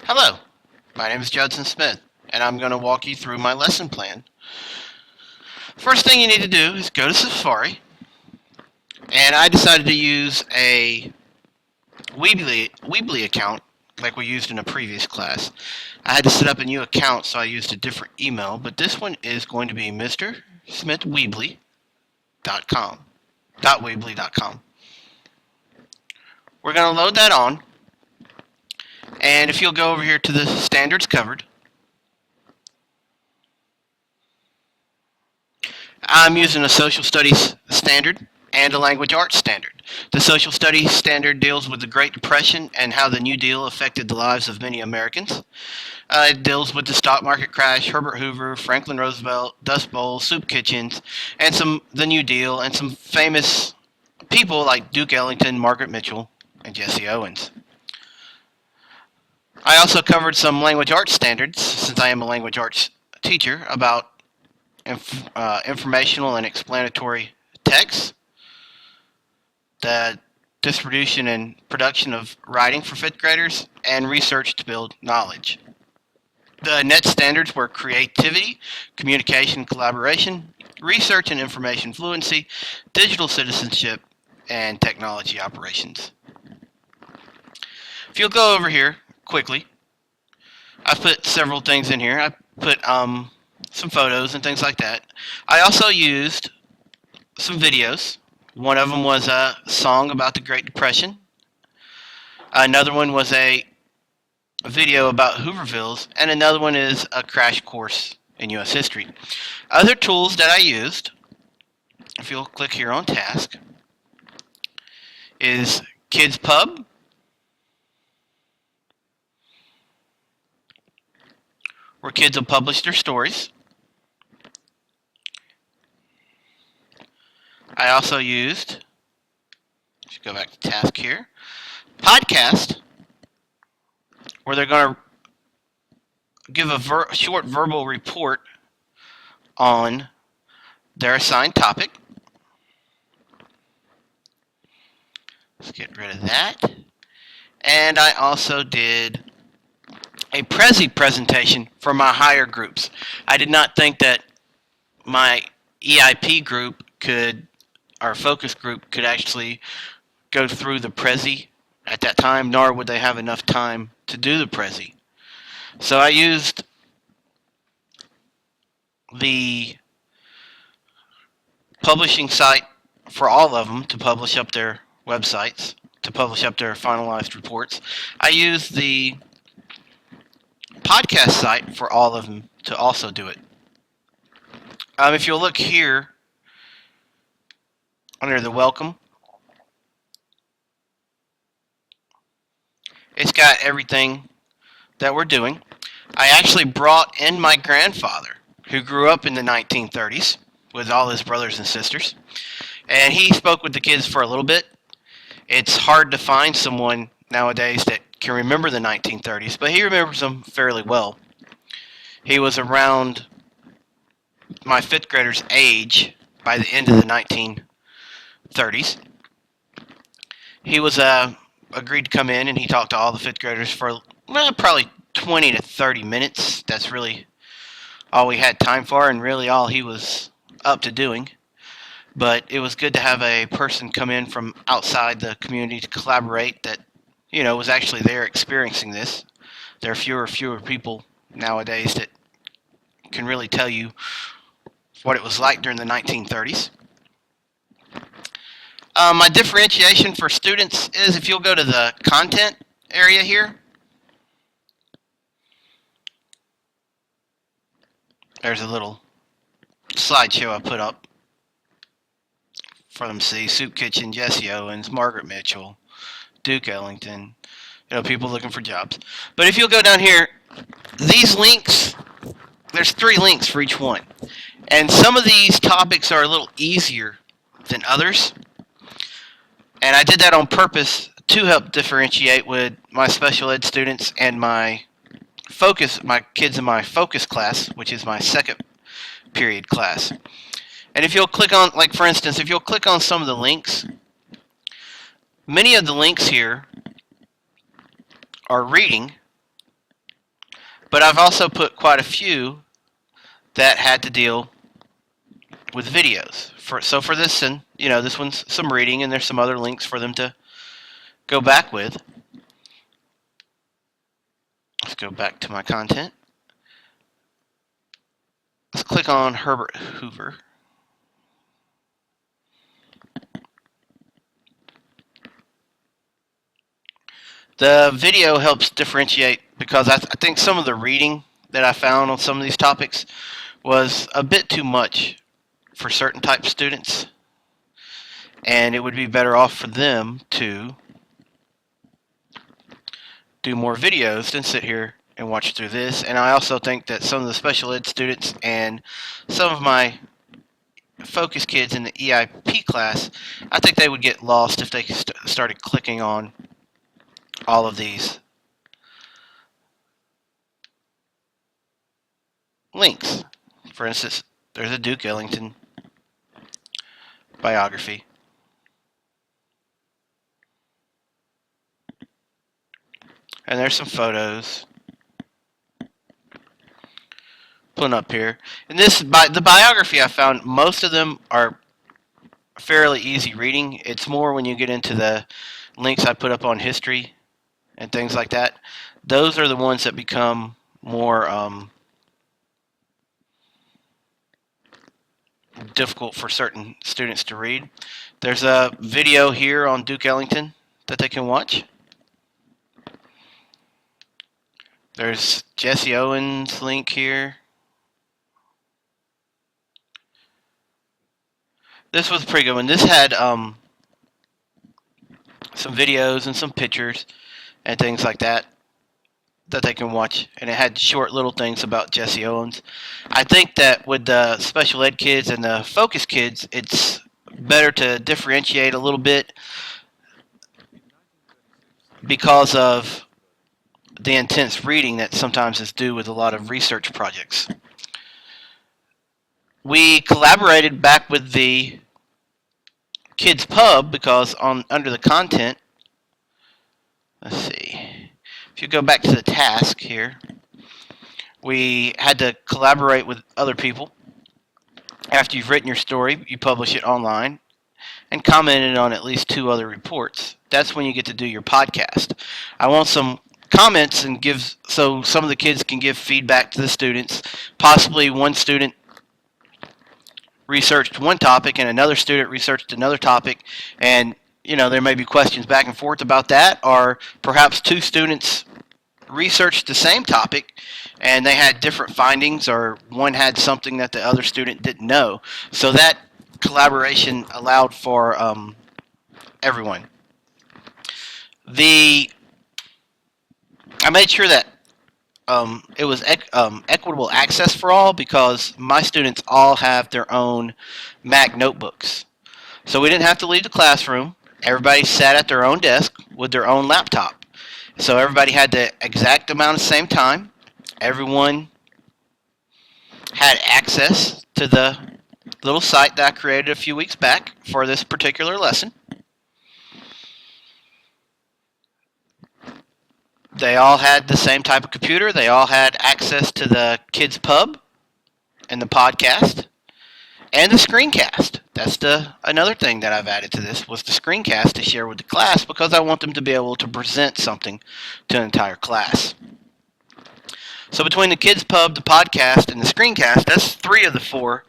Hello, my name is Judson Smith, and I'm going to walk you through my lesson plan. First thing you need to do is go to Safari, and I decided to use a Weebly account like we used in a previous class. I had to set up a new account, so I used a different email, but this one is going to be mrsmithweebly.com. .weebly.com. We're going to load that on, and if you'll go over here to the standards covered, I'm using a social studies standard and a language arts standard. The social studies standard deals with the Great Depression and how the New Deal affected the lives of many Americans. It deals with the stock market crash, Herbert Hoover, Franklin Roosevelt, Dust Bowl, soup kitchens, and the New Deal, and some famous people like Duke Ellington, Margaret Mitchell, and Jesse Owens. I also covered some language arts standards, since I am a language arts teacher, about informational and explanatory text, the distribution and production of writing for fifth graders, and research to build knowledge. The net standards were creativity, communication, collaboration, research and information fluency, digital citizenship, and technology operations. If you'll go over here quickly, I've put several things in here. I put some photos and things like that. I also used some videos. One of them was a song about the Great Depression. Another one was a video about Hoovervilles, and another one is a crash course in U.S. history. Other tools that I used, if you'll click here on task, is Kids Pub, where kids will publish their stories. I also used, let's go back to task here, podcast, where they're going to give a short verbal report on their assigned topic. Let's get rid of that. And I also did a Prezi presentation for my higher groups. I did not think that my EIP group our focus group could actually go through the Prezi at that time, nor would they have enough time to do the Prezi. So I used the publishing site for all of them to publish up their websites, to publish up their finalized reports. I used the podcast site for all of them to also do it. If you'll look here under the welcome, it's got everything that we're doing. I actually brought in my grandfather, who grew up in the 1930s with all his brothers and sisters, and he spoke with the kids for a little bit. It's hard to find someone nowadays that can remember the 1930s, but he remembers them fairly well. He was around my fifth grader's age by the end of the 1930s. He was agreed to come in, and he talked to all the fifth graders for probably 20 to 30 minutes. That's really all we had time for, and really all he was up to doing. But it was good to have a person come in from outside the community to collaborate that, was actually there experiencing this. There are fewer people nowadays that can really tell you what it was like during the 1930s. My differentiation for students is, if you'll go to the content area here, there's a little slideshow I put up for them to see. Soup Kitchen, Jesse Owens, Margaret Mitchell, Duke Ellington, people looking for jobs. But if you'll go down here, these links, there's 3 links for each one. And some of these topics are a little easier than others. And I did that on purpose to help differentiate with my special ed students and my kids in my focus class, which is my second period class. And if you'll click on, like for instance, if you'll click on some of the links, many of the links here are reading, But I've also put quite a few that had to deal with videos. For this, and this one's some reading, and there's some other links for them to go back with. Let's go back to my content. Let's click on Herbert Hoover. The video helps differentiate because I think some of the reading that I found on some of these topics was a bit too much for certain type of students, and it would be better off for them to do more videos than sit here and watch through this. And I also think that some of the special ed students and some of my focus kids in the EIP class, I think they would get lost if they started clicking on all of these links. For instance, there's a Duke Ellington biography. And there's some photos pulling up here. And the biography I found, most of them are fairly easy reading. It's more when you get into the links I put up on history and things like that. Those are the ones that become more difficult for certain students to read. There's a video here on Duke Ellington that they can watch. There's Jesse Owens' link here. This was a pretty good one. This had some videos and some pictures and things like that they can watch, and it had short little things about Jesse Owens. I think that with the special ed kids and the focus kids, it's better to differentiate a little bit because of the intense reading that sometimes is due with a lot of research projects. We collaborated back with the Kids Pub because under the content, let's see, if you go back to the task here, we had to collaborate with other people. After you've written your story, you publish it online and commented on at least 2 other reports. That's when you get to do your podcast. I want some comments and so some of the kids can give feedback to the students. Possibly one student researched one topic and another student researched another topic, and there may be questions back and forth about that, or perhaps 2 students researched the same topic and they had different findings, or one had something that the other student didn't know. So that collaboration allowed for everyone. I made sure that it was equitable access for all, because my students all have their own Mac notebooks. So we didn't have to leave the classroom. Everybody sat at their own desk with their own laptop. So everybody had the exact amount of same time. Everyone had access to the little site that I created a few weeks back for this particular lesson. They all had the same type of computer. They all had access to the Kids Pub and the podcast and the screencast. That's another thing that I've added to this, was the screencast to share with the class, because I want them to be able to present something to an entire class. So between the Kids Pub, the podcast, and the screencast, that's 3 of the 4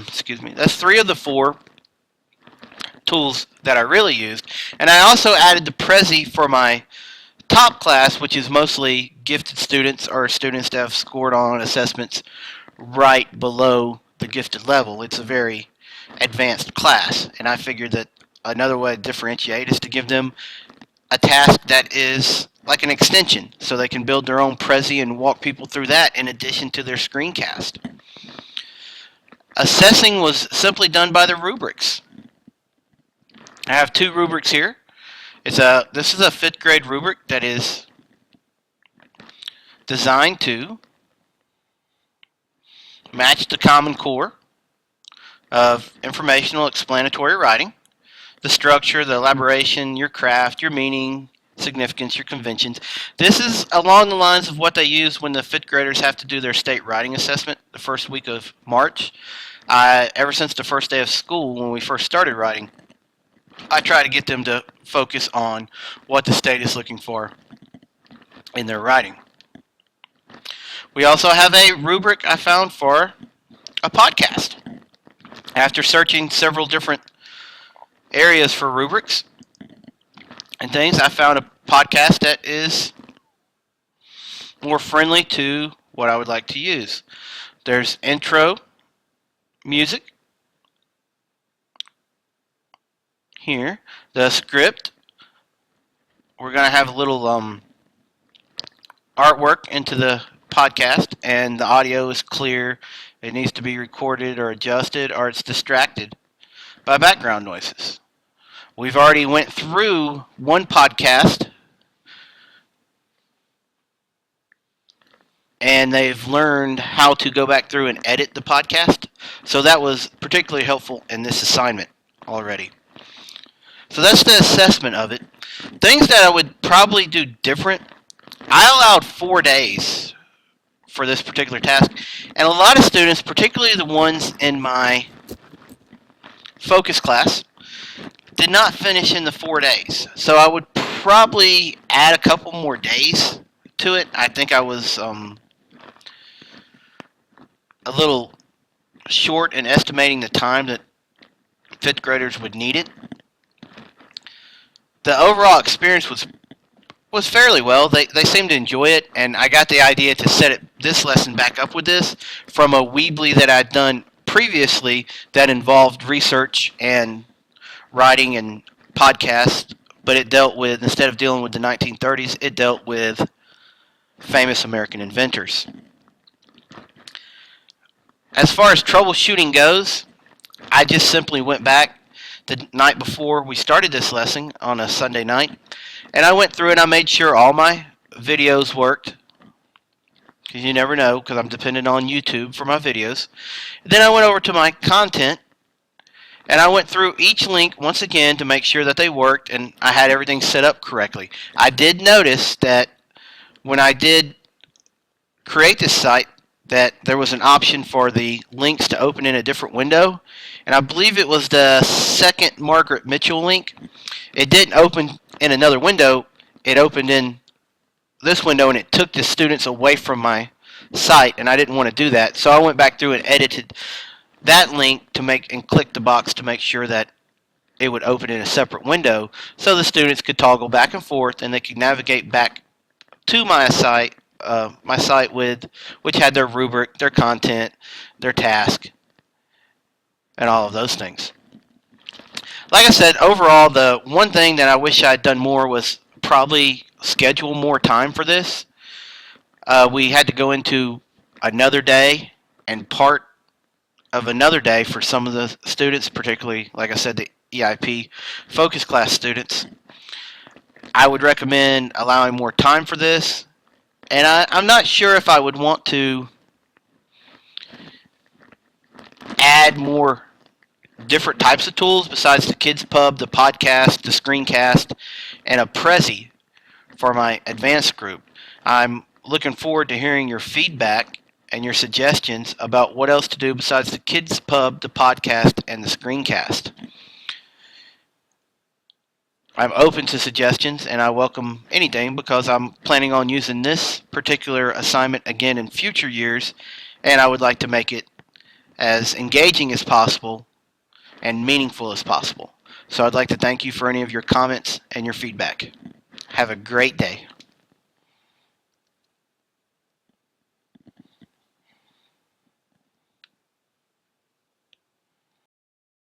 excuse me, that's 3 of the 4 tools that I really used. And I also added the Prezi for my top class, which is mostly gifted students or students that have scored on assessments right below the gifted level. It's a very advanced class, and I figured that another way to differentiate is to give them a task that is like an extension, so they can build their own Prezi and walk people through that in addition to their screencast. Assessing was simply done by the rubrics. I have 2 rubrics here. This is a 5th grade rubric that is designed to match the Common Core of informational explanatory writing, the structure, the elaboration, your craft, your meaning, significance, your conventions. This is along the lines of what they use when the fifth graders have to do their state writing assessment the first week of March. Ever since the first day of school, when we first started writing, I try to get them to focus on what the state is looking for in their writing. We also have a rubric I found for a podcast. After searching several different areas for rubrics and things, I found a podcast that is more friendly to what I would like to use. There's intro music here, the script. We're going to have a little artwork into the podcast, and the audio is clear. It needs to be recorded or adjusted, or it's distracted by background noises. We've already went through one podcast, and they've learned how to go back through and edit the podcast. So that was particularly helpful in this assignment already. So that's the assessment of it. Things that I would probably do different. I allowed 4 days for this particular task, and a lot of students, particularly the ones in my focus class, did not finish in the 4 days. So I would probably add a couple more days to it. I think I was a little short in estimating the time that fifth graders would need it. The overall experience was fairly well. They seemed to enjoy it, and I got the idea to set this lesson back up with this from a Weebly that I'd done previously that involved research and writing and podcasts, but it dealt with, instead of dealing with the 1930s, it dealt with famous American inventors. As far as troubleshooting goes, I just simply went back the night before we started this lesson on a Sunday night, and I went through and I made sure all my videos worked, because you never know, because I'm dependent on YouTube for my videos. Then I went over to my content, and I went through each link once again to make sure that they worked, and I had everything set up correctly. I did notice that when I did create this site, that there was an option for the links to open in a different window, and I believe it was the second Margaret Mitchell link. It didn't open in another window. It opened in this window, and it took the students away from my site, and I didn't want to do that. So I went back through and edited that link to make, and clicked the box to make sure that it would open in a separate window, so the students could toggle back and forth, and they could navigate back to my site with, which had their rubric, their content, their task, and all of those things. Like I said, overall, the one thing that I wish I'd done more was probably schedule more time for this. We had to go into another day and part of another day for some of the students, particularly, like I said, the EIP focus class students. I would recommend allowing more time for this, and I'm not sure if I would want to add more different types of tools besides the Kids Pub, the podcast, the screencast, and a Prezi for my advanced group. I'm looking forward to hearing your feedback and your suggestions about what else to do besides the Kids Pub, the podcast, and the screencast. I'm open to suggestions, and I welcome anything, because I'm planning on using this particular assignment again in future years, and I would like to make it as engaging as possible and meaningful as possible. So I'd like to thank you for any of your comments and your feedback. Have a great day.